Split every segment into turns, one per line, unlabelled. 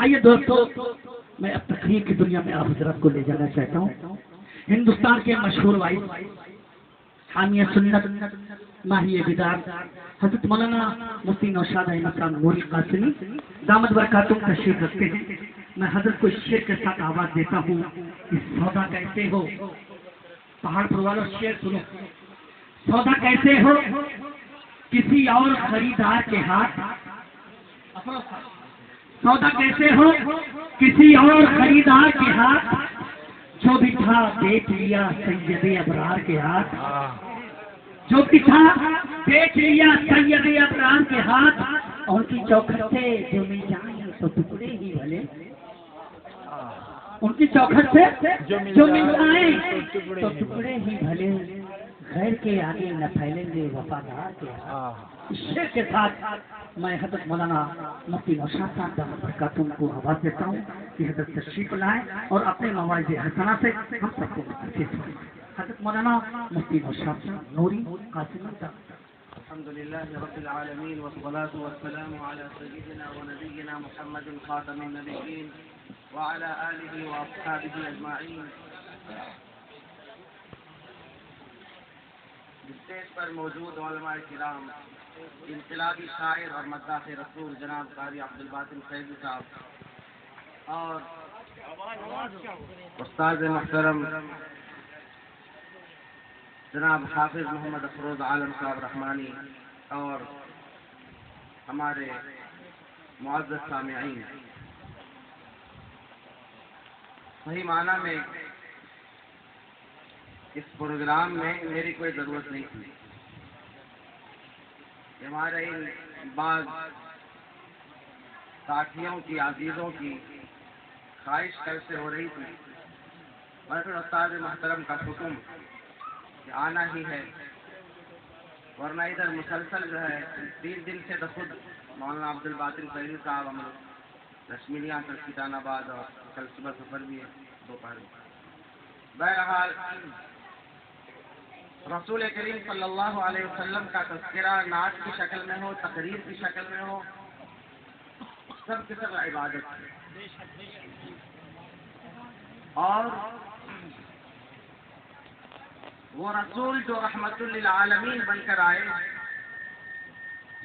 آئیے دوستو، میں اب تقریر کی دنیا میں آپ حضرات کو لے جانا چاہتا ہوں۔ ہندوستان کے مشہور وائس حامی سنت ماہی بدعت حضرت مولانا مفتی نوشاد احمد صاحب نوری قاسمی دامت برکاتہم تشریف رکھتے ہیں۔ میں حضرت کو اس شعر کے ساتھ آواز دیتا ہوں کہ سودا کیسے ہو، پہاڑ پر والوں شعر سنو۔ سودا کیسے ہو کسی اور خریدار کے ہاتھ، سودا کیسے ہو کسی اور خریدار کے ہاتھ، جو بھی تھا دیکھ لیا سید ابرار کے ہاتھ، جو بھی تھا دیکھ لیا سید ابرار کے ہاتھ، ان کی چوکھٹ سے جو مل جائیں تو ٹکڑے ہی بھلے، ان کی چوکھٹ سے جو مل جائیں تو ٹکڑے ہی بھلے، غیر کے آگے نہ پھیلیں گے وفادار کے ہاتھ۔ اس شعر کے ساتھ میں حضرت مولانا مفتی نوشاد صاحب دامت برکاتہم کو آواز دیتا ہوں کہ حضرت تشریف لائیں اور اپنے مواعظ حسنہ سے ہم سب کو متاثر کریں۔ حضرت مولانا مفتی نوشاد صاحب نوری قاسمی صاحب۔
الحمدللہ رب العالمین والصلاة والسلام على سیدنا ونبینا محمد خاتم النبیین وعلى آلہ واصحابہ اجمعین۔ اسٹیج پر موجود علماء کرام، انقلابی شاعر اور مداح رسول جناب قاری عبدالباطن فیضی صاحب اور استاد محترم جناب حافظ محمد افروز عالم صاحب رحمانی اور ہمارے معزز سامعین، صحیح معنی میں اس پروگرام میں میری کوئی ضرورت نہیں تھی۔ ہمارے ان بعض ساتھیوں کی عزیزوں کی خواہش کیسے ہو رہی تھی، اور استاد محترم کا حکم کہ آنا ہی ہے، ورنہ ادھر مسلسل جو ہے 3 دن سے تو خود مولانا عبدالباطن فیضی صاحب ہم رشمیلیاں سلطان آباد اور کل صبح سفر بھی ہے دوپہر میں۔ بہرحال رسول کریم صلی اللہ علیہ وسلم کا تذکرہ نعت کی شکل میں ہو، تقریر کی شکل میں ہو، سب کی سب عبادت ہے۔ اور وہ رسول جو رحمت للعالمین بن کر آئے،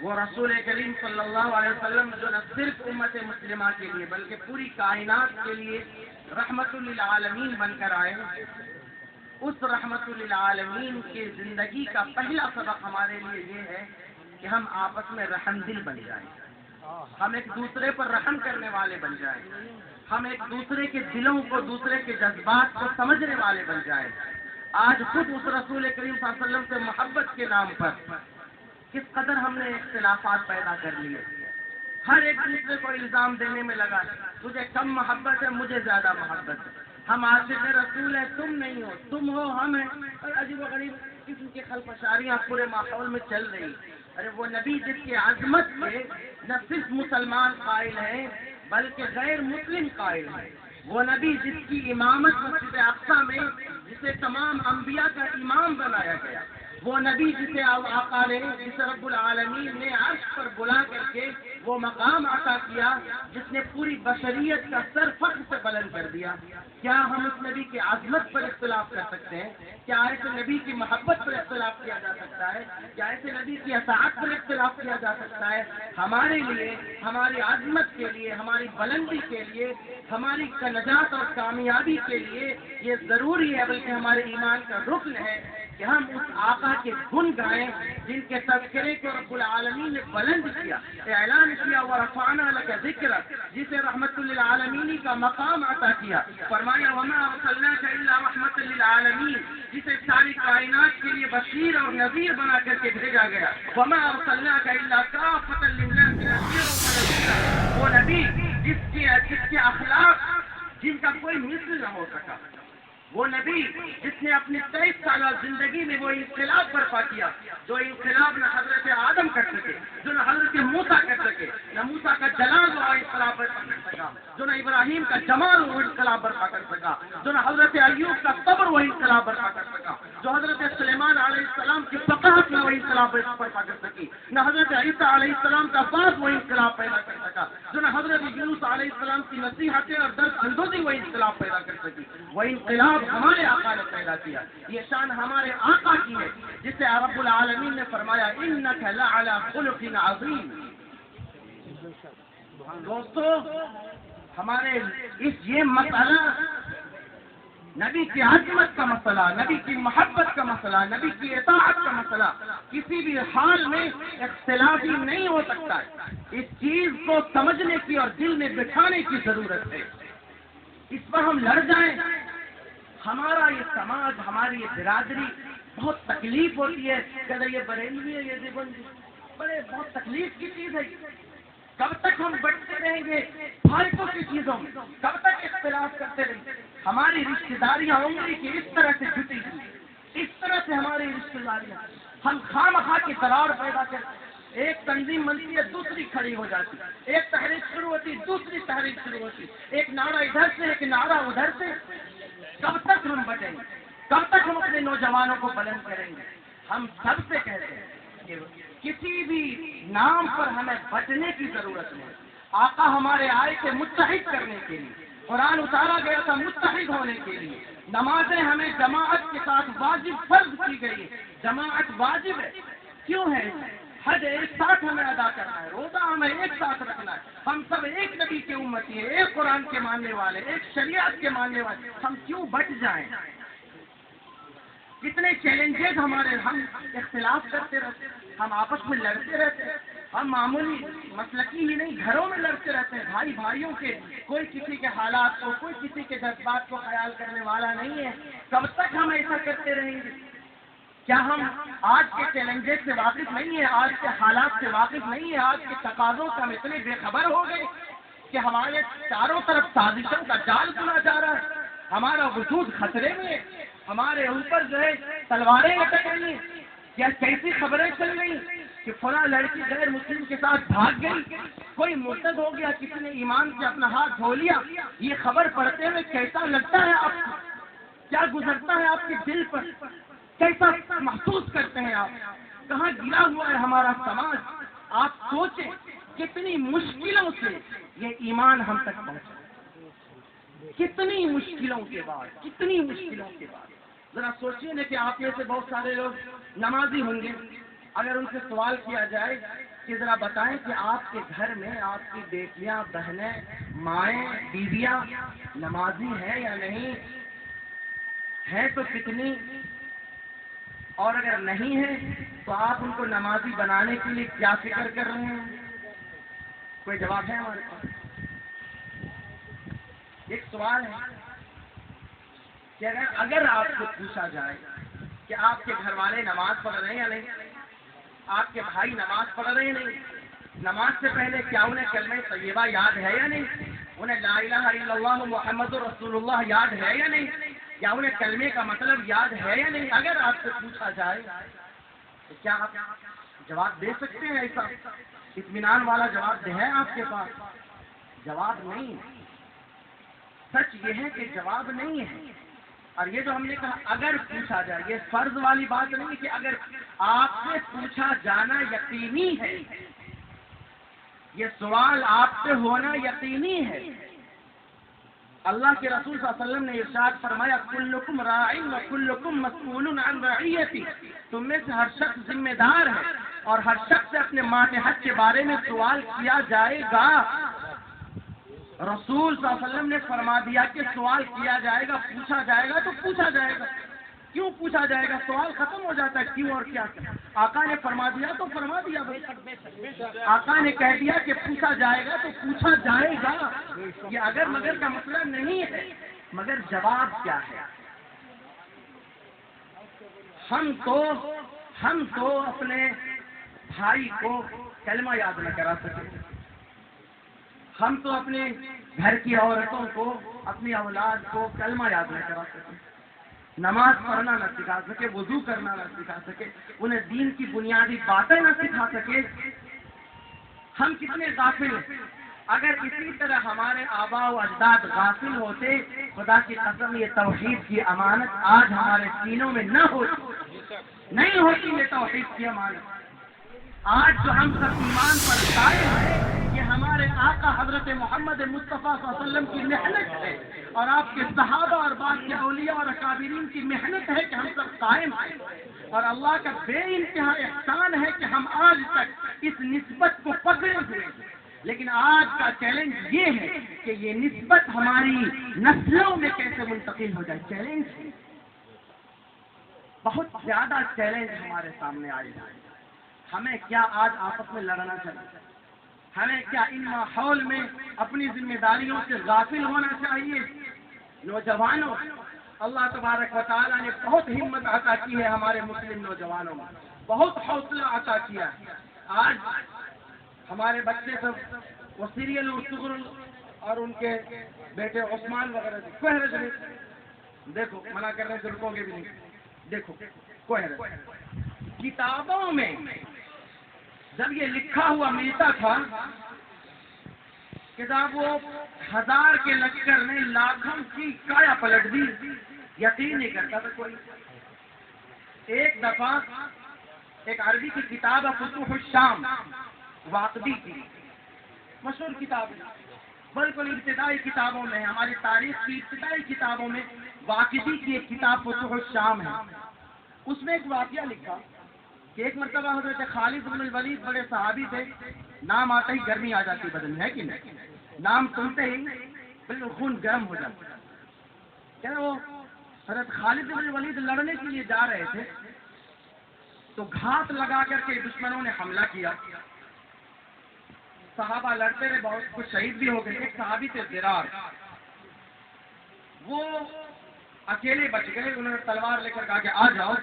وہ رسول کریم صلی اللہ علیہ وسلم جو نہ صرف امت مسلمہ کے لیے بلکہ پوری کائنات کے لیے رحمت للعالمین بن کر آئے، اس رحمت للعالمین کی زندگی کا پہلا سبق ہمارے لیے یہ ہے کہ ہم آپس میں رحم دل بن جائیں، ہم ایک دوسرے پر رحم کرنے والے بن جائیں، ہم ایک دوسرے کے دلوں کو، دوسرے کے جذبات کو سمجھنے والے بن جائیں۔ آج خود اس رسول کریم صلی اللہ علیہ وسلم سے محبت کے نام پر کس قدر ہم نے اختلافات پیدا کر لیے، ہر ایک دوسرے کو الزام دینے میں لگا، تجھے کم محبت ہے مجھے زیادہ محبت ہے، ہم عاشق رسول ہیں تم نہیں ہو، تم ہو ہم ہیں، اور عجیب و غریب قسم کی خلفشاریاں پورے ماحول میں چل رہی۔ ارے وہ نبی جس کی عظمت سے نہ صرف مسلمان قائل ہیں بلکہ غیر مسلم قائل ہیں، وہ نبی جس کی امامت مسجد اقصی میں جسے تمام انبیاء کا امام بنایا گیا، وہ نبی جسے آقا نے، جسے رب العالمین نے عرش پر بلا کر کے وہ مقام عطا کیا جس نے پوری بشریت کا سر فخر سے بلند کر دیا، کیا ہم اس نبی کی عظمت پر اختلاف کر سکتے ہیں؟ کیا ایسے نبی کی محبت پر اختلاف کیا جا سکتا ہے؟ کیا ایسے نبی کی اطاعت پر اختلاف کیا جا سکتا ہے؟ ہمارے لیے، ہماری عظمت کے لیے، ہماری بلندی کے لیے، ہماری نجات اور کامیابی کے لیے یہ ضروری ہے، بلکہ ہمارے ایمان کا رکن ہے کہ ہم اس آقا کے گن گائیں جن کے تذکرے کو رب العالمین نے بلند کیا، اعلان کیا، ورفعنا لک ذکرک، جسے رحمت للعالمین کا مقام عطا کیا، فرمایا وما ارسلناک الا رحمت للعالمین، جسے ساری کائنات کے لیے بشیر اور نذیر بنا کر کے بھیجا گیا، وما ارسلناک الا کافۃ للناس بشیرا ونذیرا، وہ نبی جس کے اخلاق جن کا کوئی مثل نہ ہو سکا، وہ نبی جس نے اپنی 23 سالہ زندگی میں وہ انقلاب برپا کیا جو انقلاب نہ حضرت آدم کر سکے، جو نہ حضرت موسیٰ کر سکے، نہ موسیٰ کا جلال وہ انقلاب برپا کر سکا، جو نہ ابراہیم کا جمال وہ انقلاب برپا کر سکا، جو نہ حضرت ایوب کا صبر وہ انقلاب برپا کر سکا، جو حضرت سلیمان علیہ السلام کی فقاہت میں وہی انقلاب پیدا کر سکی، نہ حضرت عیسیٰ علیہ السلام کا باپ وہی انقلاب پیدا کر سکا، جو نہ حضرت یونس علیہ السلام کی نصیحتیں اور درس اندوزی وہی انقلاب پیدا کر سکی، وہ انقلاب ہمارے آقا نے پیدا کیا۔ یہ شان ہمارے آقا کی ہے جسے رب العالمین نے فرمایا انک لعلی خلق عظیم۔ دوستو ہمارے یہ مسئلہ نبی کی عظمت کا مسئلہ، نبی کی محبت کا مسئلہ، نبی کی اطاعت کا مسئلہ کسی بھی حال میں اختلافی نہیں ہو سکتا ہے۔ اس چیز کو سمجھنے کی اور دل میں بٹھانے کی ضرورت ہے۔ اس پر ہم لڑ جائیں، ہمارا یہ سماج، ہماری یہ برادری بہت تکلیف ہوتی ہے کہ یہ بریلوی ہے، یہ دیوبندی، بہت تکلیف کی چیز ہے۔ کب تک ہم بٹتے رہیں گے فارقوں کی چیزوں میں؟ کب تک اختلاف کرتے رہیں گے؟ ہماری رشتہ داریاں انگلی کی اس طرح سے جٹی ہوئی، اس طرح سے ہماری رشتہ داریاں، ہم خواہ کی درار پیدا کرتے، ایک تنظیم بنتی ہے دوسری کھڑی ہو جاتی، ایک تحریک شروع ہوتی دوسری تحریک شروع ہوتی، ایک نعرہ ادھر سے ایک نعرہ ادھر سے۔ کب تک ہم بٹیں گے؟ کب تک ہم اپنے نوجوانوں کو بلند کریں گے؟ ہم سب سے کہتے ہیں کہ کسی بھی نام پر ہمیں بچنے کی ضرورت نہیں۔ آقا ہمارے آئے تھے متحد کرنے کے لیے، قرآن اتارا گیا تھا متحد ہونے کے لیے، نمازیں ہمیں جماعت کے ساتھ واجب فرض کی گئی ہے، جماعت واجب ہے۔ کیوں ہے؟ حج ایک ساتھ ہمیں ادا کرنا ہے، روزہ ہمیں ایک ساتھ رکھنا ہے، ہم سب ایک نبی کے امتی ہیں، ایک قرآن کے ماننے والے، ایک شریعت کے ماننے والے، ہم کیوں بٹ جائیں؟ کتنے چیلنجز ہمارے، ہم اختلاف کرتے رہتے ہیں، ہم آپس میں لڑتے رہتے ہیں، ہم معمولی مسلکی ہی نہیں گھروں میں لڑتے رہتے ہیں، بھائی بھائیوں کے، کوئی کسی کے حالات کو، کوئی کسی کے جذبات کو خیال کرنے والا نہیں ہے۔ کب تک ہم ایسا کرتے رہیں گے؟ کیا ہم آج کے چیلنجز سے واقف نہیں ہیں، آج کے حالات سے واقف نہیں ہیں، آج کے تقاضوں سے ہم اتنے بے خبر ہو گئے کہ ہمارے چاروں طرف سازشوں کا جال بنا جا رہا ہے، ہمارا وجود خطرے میں ہے، ہمارے اوپر جو ہے تلواریں لٹک رہی ہیں؟ کیا کیسی خبریں چل رہی کہ فلاں لڑکی غیر مسلم کے ساتھ بھاگ گئی، کوئی مرتد ہو گیا، کسی نے ایمان سے اپنا ہاتھ دھو لیا؟ یہ خبر پڑھتے ہوئے کیسا لگتا ہے آپ کو؟ کیا گزرتا ہے آپ کے دل پر؟ کیسا محسوس کرتے ہیں آپ؟ کہاں گرا ہوا ہے ہمارا سماج؟ آپ سوچیں کتنی مشکلوں سے یہ ایمان ہم تک پہنچا، کتنی مشکلوں کے بعد، کتنی مشکلوں کے بعد۔ ذرا سوچیے نا کہ آپ میں سے بہت سارے لوگ نمازی ہوں گے، اگر ان سے سوال کیا جائے کہ ذرا بتائیں کہ آپ کے گھر میں آپ کی بیٹیاں، بہنیں، مائیں، بیویاں نمازی ہیں یا نہیں؟ ہیں تو کتنی؟ اور اگر نہیں ہے تو آپ ان کو نمازی بنانے کے لیے کیا فکر کر رہے ہیں؟ کوئی جواب ہے ہمارے پاس؟ ایک سوال ہے کہ اگر آپ سے پوچھا جائے کہ آپ کے گھر والے نماز پڑھ رہے ہیں یا نہیں، آپ کے بھائی نماز پڑھ رہے ہیں نہیں، نماز سے پہلے کیا انہیں کلمہ طیبہ یاد ہے یا نہیں، انہیں لا الہ الا اللہ محمد رسول اللہ یاد ہے یا نہیں، یا انہیں کلمے کا مطلب یاد ہے یا نہیں؟ اگر آپ سے پوچھا جائے تو کیا آپ جواب دے سکتے ہیں؟ ایسا اطمینان والا جواب ہے آپ کے پاس؟ جواب نہیں ہے۔ سچ یہ ہے کہ جواب نہیں ہے۔ اور یہ جو ہم نے کہا اگر پوچھا جائے، یہ فرض والی بات نہیں کہ اگر آپ سے پوچھا جانا یقینی ہے، یہ سوال آپ سے ہونا یقینی ہے۔ اللہ کے رسول صلی اللہ علیہ وسلم نے ارشاد فرمایا کلکم راع و کلکم مسئول عن رعیتی، تم میں سے ہر شخص ذمہ دار ہے اور ہر شخص سے اپنے ماتحت کے بارے میں سوال کیا جائے گا۔ رسول صلی اللہ علیہ وسلم نے فرما دیا کہ سوال کیا جائے گا، پوچھا جائے گا تو پوچھا جائے گا۔ کیوں پوچھا جائے گا؟ سوال ختم ہو جاتا ہے کیوں اور کیا کیا۔ آقا نے فرما دیا تو فرما دیا بھائی، آقا نے کہہ دیا کہ پوچھا جائے گا تو پوچھا جائے گا۔ یہ اگر مگر کا مسئلہ نہیں ہے، مگر جواب کیا ہے؟ ہم تو اپنے بھائی کو کلمہ یاد نہ کرا سکے، ہم تو اپنے گھر کی عورتوں کو، اپنی اولاد کو کلمہ یاد نہ کرا سکے، نماز پڑھنا نہ سکھا سکے، وضو کرنا نہ سکھا سکے، انہیں دین کی بنیادی باتیں نہ سکھا سکے۔ ہم کتنے غافل ہیں۔ اگر اسی طرح ہمارے آباء و اجداد غافل ہوتے خدا کی قسم یہ توحید کی امانت آج ہمارے سینوں میں نہ ہوتی، نہیں ہوتی یہ توحید کی امانت۔ آج جو ہم سب ایمان پر قائم ہیں یہ ہمارے آقا حضرت محمد مصطفیٰ صلی اللہ علیہ وسلم کی محنت ہے، اور آپ کے صحابہ اور بعد کے اولیاء اور اکابرین کی محنت ہے کہ ہم سب قائم ہیں، اور اللہ کا بے انتہا احسان ہے کہ ہم آج تک اس نسبت کو پکڑے ہوئے ہیں۔ لیکن آج کا چیلنج یہ ہے کہ یہ نسبت ہماری نسلوں میں کیسے منتقل ہو جائے۔ چیلنج بہت زیادہ چیلنج ہمارے سامنے آئے ہیں۔ ہمیں کیا آج آپس میں لڑنا چاہیے؟ ہمیں کیا ان ماحول میں اپنی ذمہ داریوں سے غافل ہونا چاہیے؟ نوجوانوں، اللہ تبارک و تعالیٰ نے بہت ہمت عطا کی ہے ہمارے مسلم نوجوانوں میں، بہت حوصلہ عطا کیا ہے۔ آج ہمارے بچے سب وہ سیریل اور ان کے بیٹے عثمان وغیرہ کوہرج میں، دیکھو منع کر رہے ہیں لڑکوں کے بھی نہیں، دیکھو کوہرج کتابوں میں جب یہ لکھا ہوا ملتا تھا کہ صاحب وہ 1000 کے لشکر نے لاکھوں کی کایا پلٹ دی، یقین نہیں کرتا تھا کوئی۔ ایک دفعہ ایک عربی کی کتاب ہے فتوح الشام، واقدی کی مشہور کتاب ہے، بالکل ابتدائی کتابوں میں ہماری تاریخ کی ابتدائی کتابوں میں واقدی کی ایک کتاب فتوح الشام ہے۔ اس میں ایک واقعہ لکھا کہ ایک مرتبہ حضرت خالد بن الولید بڑے صحابی تھے، نام آتے ہی گرمی آ جاتی بدن ہے کہ نہیں، نام سنتے ہی بالکل خون گرم ہو جاتا۔ کیا وہ حضرت خالد بن الولید لڑنے کے لیے جا رہے تھے تو گھات لگا کر کے دشمنوں نے حملہ کیا، صحابہ لڑتے رہے، بہت کچھ شہید بھی ہو گئے۔ ایک صحابی تھے زرار، وہ اکیلے بچ گئے، انہوں نے تلوار لے کر کہا کہ آ جاؤ۔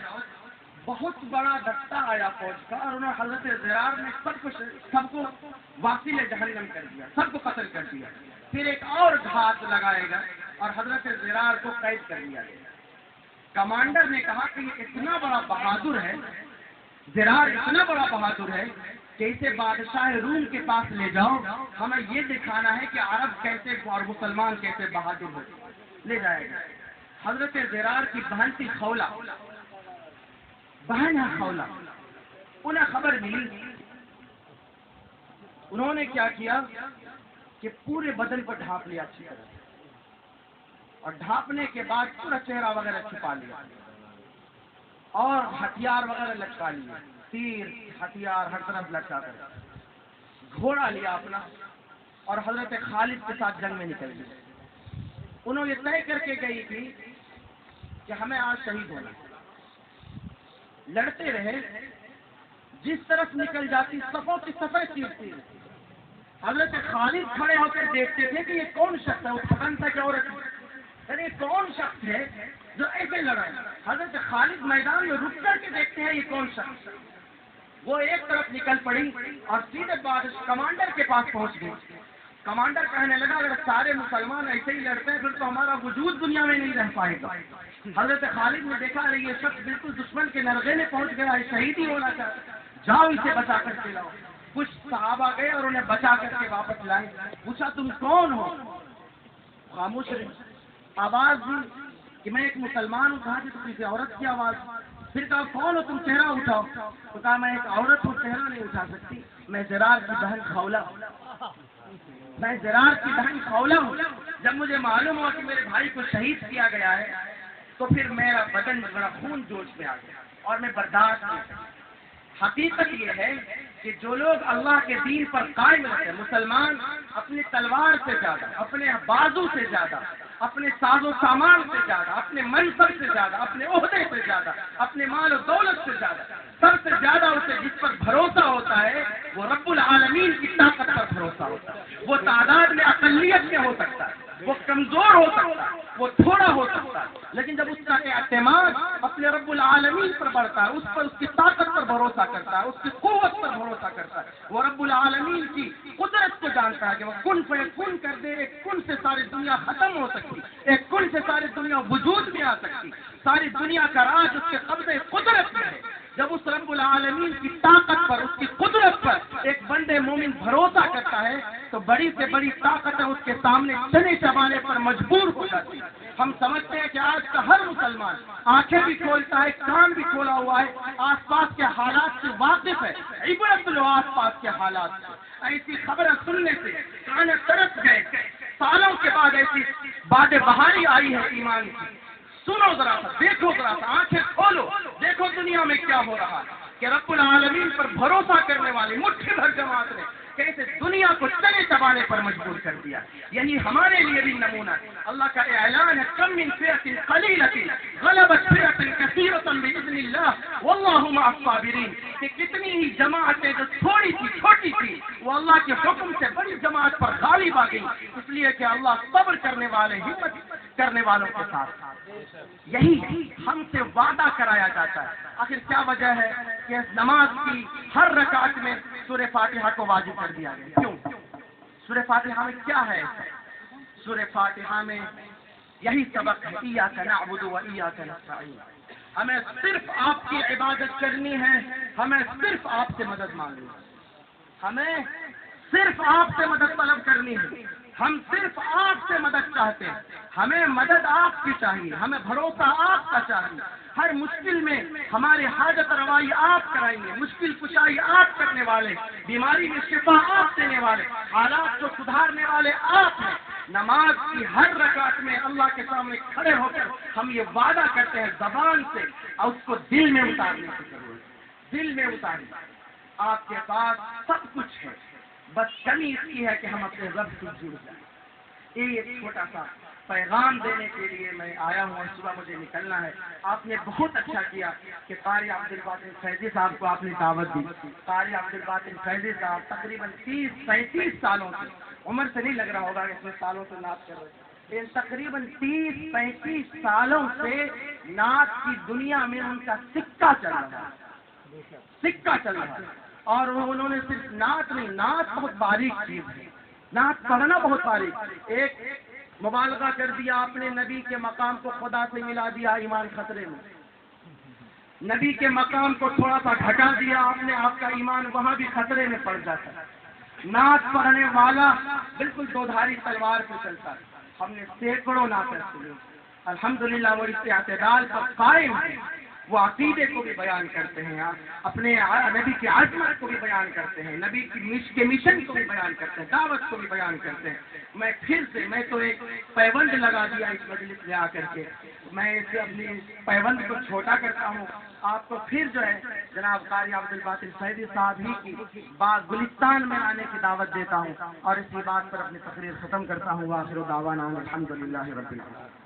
بہت بڑا دستہ آیا فوج کا اور انہوں نے حضرت زرار نے سب کو واصل جہنم کر دیا، سب کو قتل کر دیا۔ پھر ایک اور گھات لگائے گا اور حضرت زرار کو قید کر لیا گیا۔ کمانڈر نے کہا کہ یہ اتنا بڑا بہادر ہے، زرار اتنا بڑا بہادر ہے کہ اسے بادشاہ روم کے پاس لے جاؤ، ہمیں یہ دکھانا ہے کہ عرب کیسے اور مسلمان کیسے بہادر ہو۔ لے جائے گا۔ حضرت زرار کی بہن تھی خولہ، بہن ہے خولہ، انہیں خبر ملی، انہوں نے کیا کیا کہ پورے بدن پر ڈھانپ لیا اچھی طرح، اور ڈھانپنے کے بعد پورا چہرہ وغیرہ چھپا لیا اور ہتھیار وغیرہ لٹکا لیے، تیر ہتھیار ہر طرف لٹکا کر گھوڑا لیا اپنا اور حضرت خالد کے ساتھ جنگ میں نکل گئی۔ انہوں یہ طے کر کے گئی تھی کہ ہمیں آج شہید ہونا۔ لڑتے رہے، جس طرف نکل جاتی صفوں کی صفیں چیرتی۔ حضرت خالد کھڑے ہو کر دیکھتے تھے کہ یہ کون شخص ہے، وہ پتن تھا کہ عورت، یہ کون شخص ہے جو ایسے لڑا ہے۔ حضرت خالد میدان میں رک کر کے دیکھتے ہیں یہ کون شخص ہے۔ وہ ایک طرف نکل پڑی اور سیدھے کمانڈر کے پاس پہنچ گئی۔ کمانڈر کہنے لگا اگر سارے مسلمان ایسے ہی لڑتے ہیں پھر تو ہمارا وجود دنیا میں نہیں رہ پائے گا۔ حضرت خالد نے دیکھا ارے یہ شخص بالکل دشمن کے نرغے میں پہنچ گیا ہے، شہید ہی ہونا چاہتا، جاؤ اسے بچا کر کے لاؤ۔ کچھ صحابہ گئے اور انہیں بچا کر کے واپس لائے۔ پوچھا تم کون ہو؟ خاموش رہے۔ آواز دی کہ میں ایک مسلمان ہوں، کہا کہ تو کسی عورت کی آواز۔ پھر کہا کون ہو تم، چہرہ اٹھاؤ۔ تو کہا میں ایک عورت ہوں، چہرہ نہیں اٹھا سکتی، میں زرار کی بہن خولہ ہوں، میں زرار کی بہن خولہ ہوں۔ جب مجھے معلوم ہوا کہ میرے بھائی کو شہید کیا گیا ہے تو پھر میرا بدن میں بڑا خون جوش میں آ گیا اور میں برداشت نہیں کر۔ حقیقت یہ ہے کہ جو لوگ اللہ کے دین پر قائم رہتے ہیں، مسلمان اپنی تلوار سے زیادہ، اپنے بازو سے زیادہ، اپنے ساز و سامان سے زیادہ، اپنے منصب سے زیادہ، اپنے عہدے سے زیادہ، اپنے مال و دولت سے زیادہ، سب سے زیادہ اسے جس پر بھروسہ ہوتا ہے وہ رب العالمین کی طاقت پر بھروسہ ہوتا ہے۔ وہ تعداد میں اقلیت میں ہو سکتا ہے، وہ کمزور ہو سکتا ہے، وہ تھوڑا ہو سکتا ہے، لیکن جب اس کا اعتماد اپنے رب العالمین پر بڑھتا ہے، اس پر اس کی طاقت پر بھروسہ کرتا ہے، اس کی قوت پر بھروسہ کرتا ہے، وہ رب العالمین کی قدرت کو جانتا ہے کہ وہ کن فیکون کر دے، ایک کن سے ساری دنیا ختم ہو سکتی، ایک کن سے ساری دنیا وجود میں آ سکتی، ساری دنیا کا راج اس کے قبضے قدرت میں ہے۔ جب اس رب العالمین کی طاقت پر، اس کی قدرت پر ایک بندے مومن بھروسہ کرتا ہے تو بڑی سے بڑی طاقتیں اس کے سامنے چنے چبانے پر مجبور ہو جاتی ہیں۔ ہم سمجھتے ہیں کہ آج کا ہر مسلمان آنکھیں بھی کھولتا ہے، کان بھی کھولا ہوا ہے، آس پاس کے حالات سے واقف ہے، عبرت لو آس پاس کے حالات سے۔ ایسی خبریں سننے سے کان ترس گئے، سالوں کے بعد ایسی باد بہاری آئی ہے ایمان کی۔ سنو ذرا سا، دیکھو ذرا سا، آنکھیں کھولو، دیکھو دنیا میں کیا ہو رہا ہے کہ رب العالمین پر بھروسہ کرنے والی مٹھی بھر جماعت نے کیسے دنیا کو چنے چبانے پر مجبور کر دیا۔ یہی ہمارے لیے بھی نمونہ ہے۔ اللہ کا اعلان ہے، کم من فئۃ قلیلۃ غلبت فئۃ کثیرۃ باذن اللہ واللہ مع الصابرین، کہ کتنی ہی جماعتیں جو تھوڑی سی چھوٹی تھی وہ اللہ کے حکم سے بڑی جماعت پر غالب آ گئی، اس لیے کہ اللہ صبر کرنے والے، ہمت کرنے والوں کے ساتھ۔ یہی ہم سے وعدہ کرایا جاتا ہے۔ آخر کیا وجہ ہے کہ نماز کی ہر رکعت میں سورہ فاتحہ کو واجب کر دیا گیا؟ کیوں؟ سورہ فاتحہ میں کیا ہے؟ سورہ فاتحہ میں یہی سبق ہے، ایاک نعبد و ایاک نستعین، ہمیں صرف آپ کی عبادت کرنی ہے، ہمیں صرف آپ سے مدد مانگنی ہے، ہمیں صرف آپ سے مدد طلب کرنی ہے، ہم صرف آپ سے مدد چاہتے ہیں، ہمیں مدد آپ کی چاہیے، ہمیں بھروسہ آپ کا چاہیے، ہر مشکل میں ہماری حاجت روائی آپ کرائیں گے، مشکل کشائی آپ کرنے والے، بیماری میں شفا آپ دینے والے، حالات کو سدھارنے والے آپ ہیں۔ نماز کی ہر رکعت میں اللہ کے سامنے کھڑے ہو کر ہم یہ وعدہ کرتے ہیں زبان سے، اور اس کو دل میں اتارنے کی ضرورت ہے، دل میں اتارنے۔ آپ کے پاس سب کچھ ہے، بس کمی اس کی ہے کہ ہم اپنے رب سے جڑ جائیں۔ ایک چھوٹا سا پیغام دینے کے لیے میں آیا ہوں، اور صبح مجھے نکلنا ہے۔ آپ نے بہت اچھا کیا کہ قاری عبد الباطن فیضی صاحب کو آپ نے دعوت دی۔ قاری عبد الباطن فیضی صاحب تقریباً 30-35 سالوں سے، عمر سے نہیں لگ رہا ہوگا کہ اتنے سالوں سے نعت کر رہے ہیں، تقریباً 30-35 سالوں سے نعت کی دنیا میں ان کا سکہ چل رہا ہے، سکہ چل رہا ہے۔ اور انہوں نے صرف نعت نہیں، نعت بہت باریک چیز ہے، نعت پڑھنا بہت باریک۔ ایک مبالغہ کر دیا آپ نے، نبی کے مقام کو خدا سے ملا دیا، ایمان خطرے میں۔ نبی کے مقام کو تھوڑا سا گھٹا دیا آپ نے، آپ کا ایمان وہاں بھی خطرے میں پڑ جاتا ہے۔ نعت پڑھنے والا بالکل دودھاری تلوار پہ چلتا ہے۔ ہم نے سینکڑوں نعتیں سنی، الحمدللہ وہ اس اعتدال پر قائم ہیں، وہ عقیدے کو بھی بیان کرتے ہیں، اپنے نبی کی عظمت کو بھی بیان کرتے ہیں، نبی کے مشن کو بھی بیان کرتے ہیں، دعوت کو بھی بیان کرتے ہیں۔ میں تو ایک پیوند لگا دیا اس مجلس میں آ کر کے، میں اسے اپنی پیوند کو چھوٹا کرتا ہوں۔ آپ کو پھر جو ہے جناب قاری عبد الباطن فیضی صاحب ہی کی باغ گلستان میں آنے کی دعوت دیتا ہوں، اور اسی بات پر اپنی تقریر ختم کرتا ہوں۔ وآخر دعوانا الحمدللہ رب العالمین۔